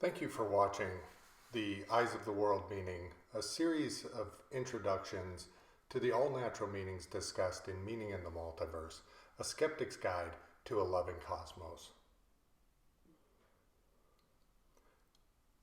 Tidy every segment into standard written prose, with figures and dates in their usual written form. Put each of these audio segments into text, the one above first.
Thank you for watching the Eyes of the World Meaning, a series of introductions to the all-natural meanings discussed in Meaning in the Multiverse, a skeptic's guide to a loving cosmos.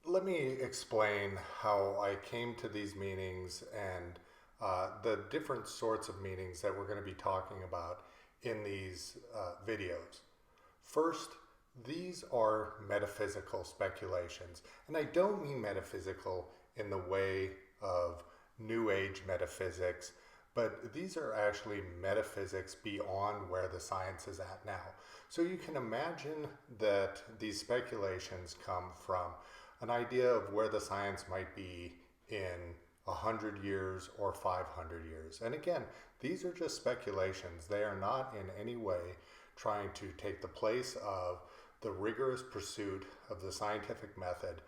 Let me explain how I came to these meanings and the different sorts of meanings that we're going to be talking about in these videos. First, these are metaphysical speculations, and I don't mean metaphysical in the way of New Age metaphysics, but these are actually metaphysics beyond where the science is at now. So you can imagine that these speculations come from an idea of where the science might be in 100 years or 500 years. And again, these are just speculations. They are not in any way trying to take the place of the rigorous pursuit of the scientific method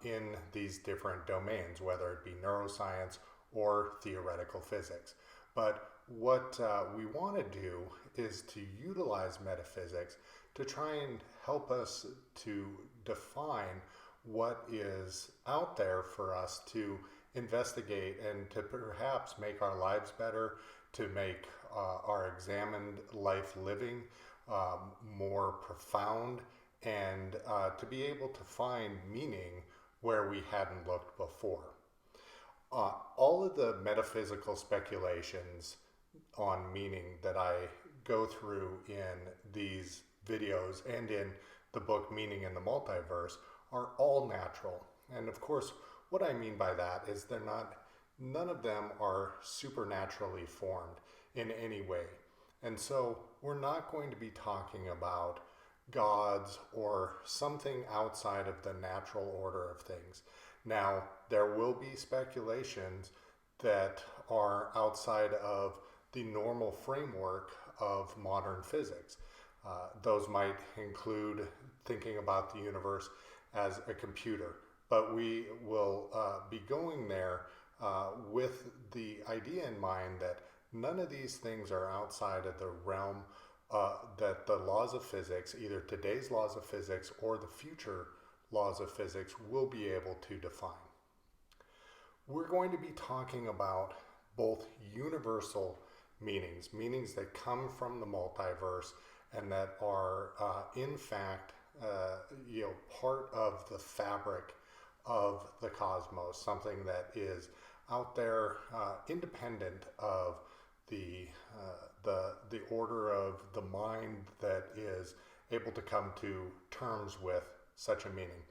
in these different domains, whether it be neuroscience or theoretical physics. But what we want to do is to utilize metaphysics to try and help us to define what is out there for us to investigate and to perhaps make our lives better, to make our examined life living more profound, and to be able to find meaning where we hadn't looked before. All of the metaphysical speculations on meaning that I go through in these videos and in the book Meaning in the Multiverse are all natural. And of course, what I mean by that is none of them are supernaturally formed in any way. And so we're not going to be talking about gods or something outside of the natural order of things. Now, there will be speculations that are outside of the normal framework of modern physics. Those might include thinking about the universe as a computer, but we will be going there with the idea in mind that none of these things are outside of the realm that the laws of physics, either today's laws of physics or the future laws of physics, will be able to define. We're going to be talking about both universal meanings, meanings that come from the multiverse and that are in fact part of the fabric of the cosmos, something that is out there independent of the order of the mind that is able to come to terms with such a meaning.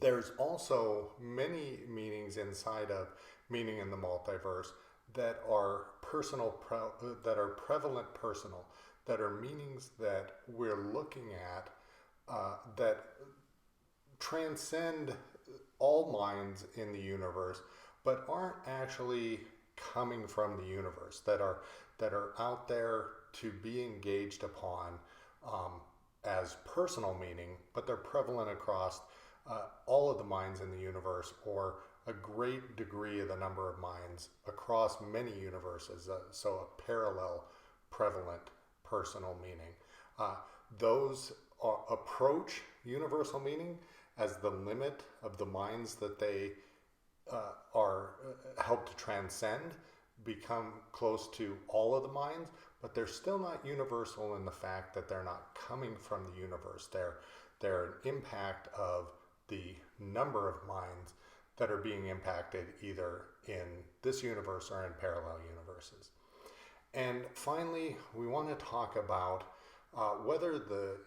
There's also many meanings inside of Meaning in the Multiverse that are prevalent personal, that are meanings that we're looking at that transcend all minds in the universe, but aren't actually coming from the universe, that are out there to be engaged upon as personal meaning, but they're prevalent across all of the minds in the universe, or a great degree of the number of minds across many universes, so a parallel prevalent personal meaning. Those approach universal meaning as the limit of the minds that they are help to transcend, become close to all of the minds, but they're still not universal in the fact that they're not coming from the universe. They're an impact of the number of minds that are being impacted either in this universe or in parallel universes. And finally, we want to talk about whether the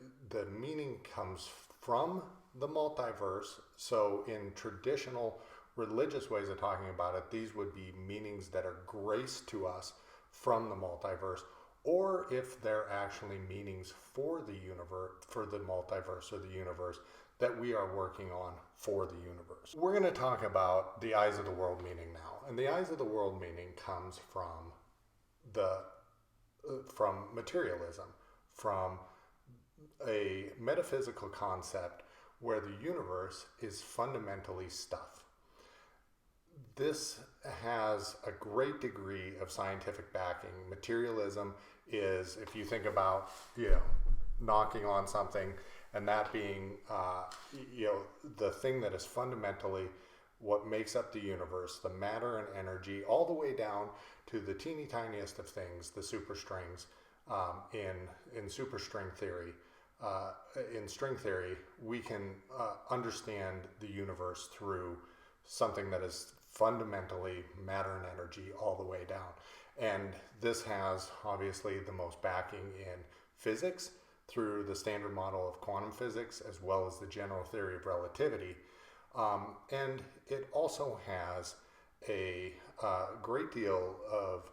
meaning comes from the multiverse. So in traditional religious ways of talking about it, these would be meanings that are graced to us from the multiverse, or if they're actually meanings for the universe, for the multiverse or the universe that we are working on for the universe. We're going to talk about the Eyes of the World meaning now, and the Eyes of the World meaning comes from materialism, from a metaphysical concept where the universe is fundamentally stuff. This has a great degree of scientific backing. Materialism is, if you think about, knocking on something and that being, the thing that is fundamentally what makes up the universe, the matter and energy, all the way down to the teeny tiniest of things, the superstrings. In superstring theory, in string theory, we can understand the universe through something that is fundamentally matter and energy all the way down. And this has obviously the most backing in physics through the standard model of quantum physics, as well as the general theory of relativity. And it also has a great deal of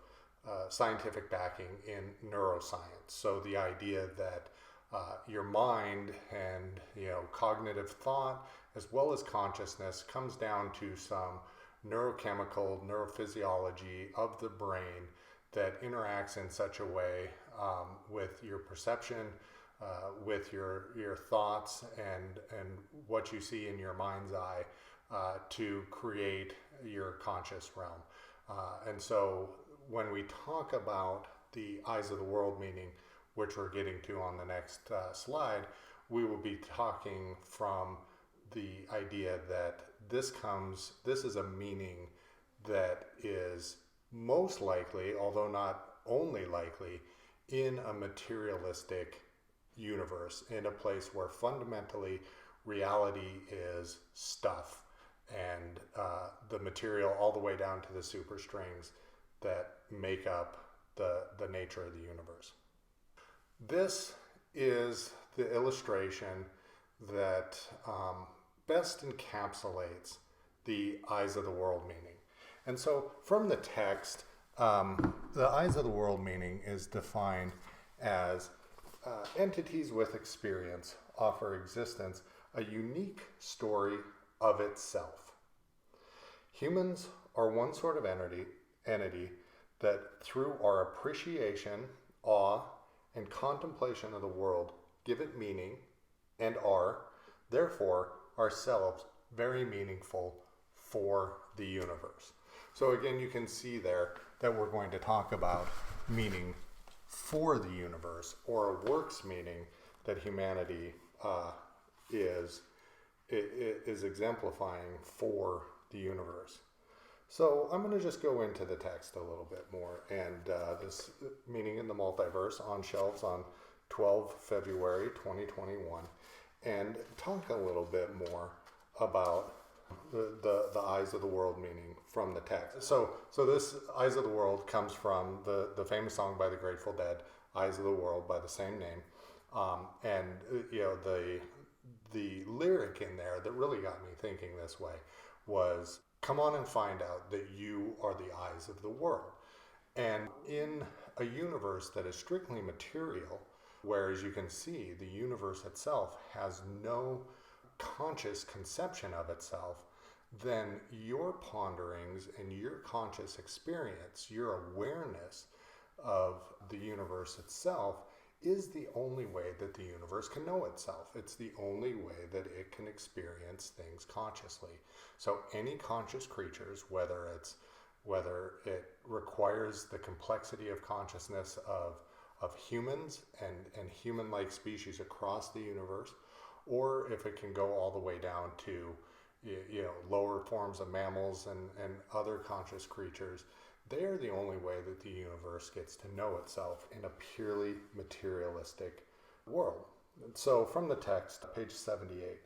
scientific backing in neuroscience. So the idea that your mind and cognitive thought, as well as consciousness, comes down to some neurochemical neurophysiology of the brain that interacts in such a way with your perception, with your thoughts, and what you see in your mind's eye to create your conscious realm. And so when we talk about the eyes of the world meaning, which we're getting to on the next slide, we will be talking from the idea that this is a meaning that is most likely, although not only likely, in a materialistic universe, in a place where fundamentally reality is stuff, and the material all the way down to the superstrings that make up the nature of the universe. This is the illustration that best encapsulates the eyes of the world meaning. And so from the text, the eyes of the world meaning is defined as entities with experience offer existence a unique story of itself. Humans are one sort of entity that through our appreciation, awe, and contemplation of the world give it meaning and are, therefore, ourselves very meaningful for the universe. So again, you can see there that we're going to talk about meaning for the universe, or a works meaning that humanity is exemplifying for the universe. So I'm going to just go into the text a little bit more, and this meaning in the multiverse on shelves on 12 February 2021, and talk a little bit more about the eyes of the world meaning from the text. So this eyes of the world comes from the famous song by the Grateful Dead, Eyes of the World, by the same name. And the lyric in there that really got me thinking this way was, come on and find out that you are the eyes of the world. And in a universe that is strictly material, where, as you can see, the universe itself has no conscious conception of itself, then your ponderings and your conscious experience, your awareness of the universe itself, is the only way that the universe can know itself. It's the only way that it can experience things consciously. So any conscious creatures, whether it requires the complexity of consciousness of humans and human-like species across the universe, or if it can go all the way down to lower forms of mammals and other conscious creatures, they are the only way that the universe gets to know itself in a purely materialistic world. So from the text, page 78,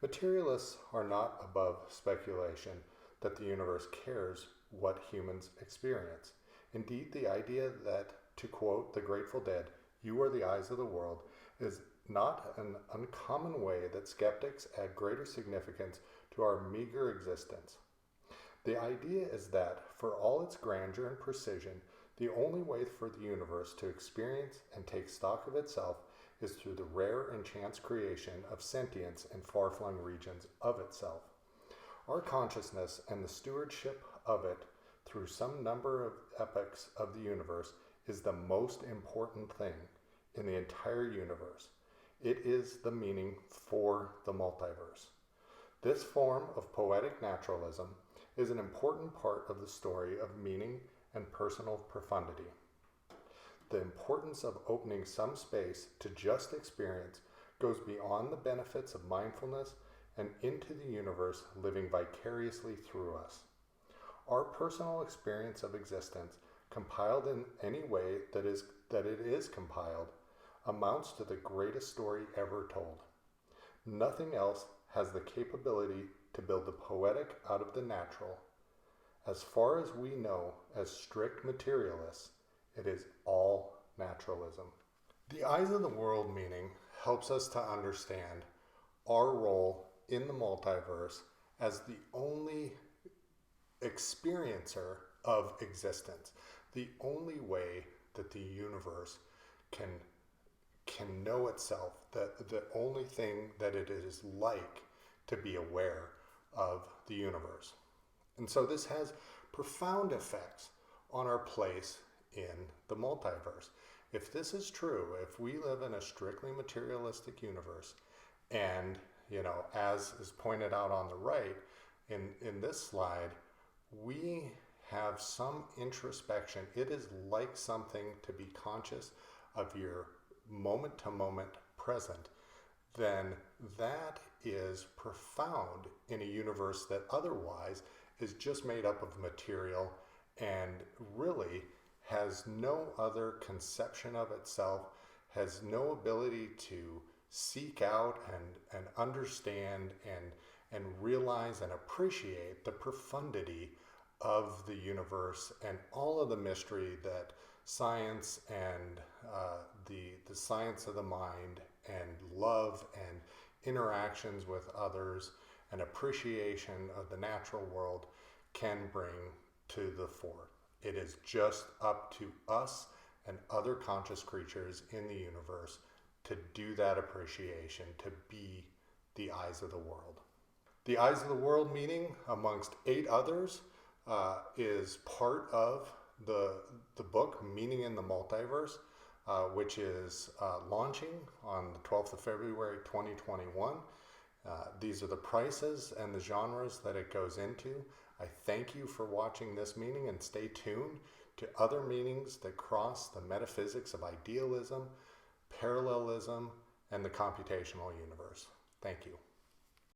materialists are not above speculation that the universe cares what humans experience. Indeed, the idea that, to quote the Grateful Dead, you are the eyes of the world, is not an uncommon way that skeptics add greater significance to our meager existence. The idea is that, for all its grandeur and precision, the only way for the universe to experience and take stock of itself is through the rare and chance creation of sentience in far-flung regions of itself. Our consciousness and the stewardship of it through some number of epochs of the universe is the most important thing in the entire universe. It is the meaning for the multiverse. This form of poetic naturalism is an important part of the story of meaning and personal profundity. The importance of opening some space to just experience goes beyond the benefits of mindfulness and into the universe, living vicariously through us. Our personal experience of existence, compiled in any way that it is compiled, amounts to the greatest story ever told. Nothing else has the capability to build the poetic out of the natural. As far as we know, as strict materialists, it is all naturalism. The eyes of the world meaning helps us to understand our role in the multiverse as the only experiencer of existence, the only way that the universe can know itself, that the only thing that it is like to be aware of the universe. And so this has profound effects on our place in the multiverse. If this is true, if we live in a strictly materialistic universe, and as is pointed out on the right in this slide, we have some introspection. It is like something to be conscious of your moment to moment present, then that is profound in a universe that otherwise is just made up of material and really has no other conception of itself, has no ability to seek out and understand and realize and appreciate the profundity of the universe and all of the mystery that science and the science of the mind and love and interactions with others and appreciation of the natural world can bring to the fore. It is just up to us and other conscious creatures in the universe to do that appreciation, to be the eyes of the world. The eyes of the world meaning, amongst 8 others, is part of the book Meaning in the Multiverse, which is launching on the 12th of February 2021. These are the prices and the genres that it goes into. I thank you for watching this meeting, and stay tuned to other meetings that cross the metaphysics of idealism, parallelism, and the computational universe. Thank you.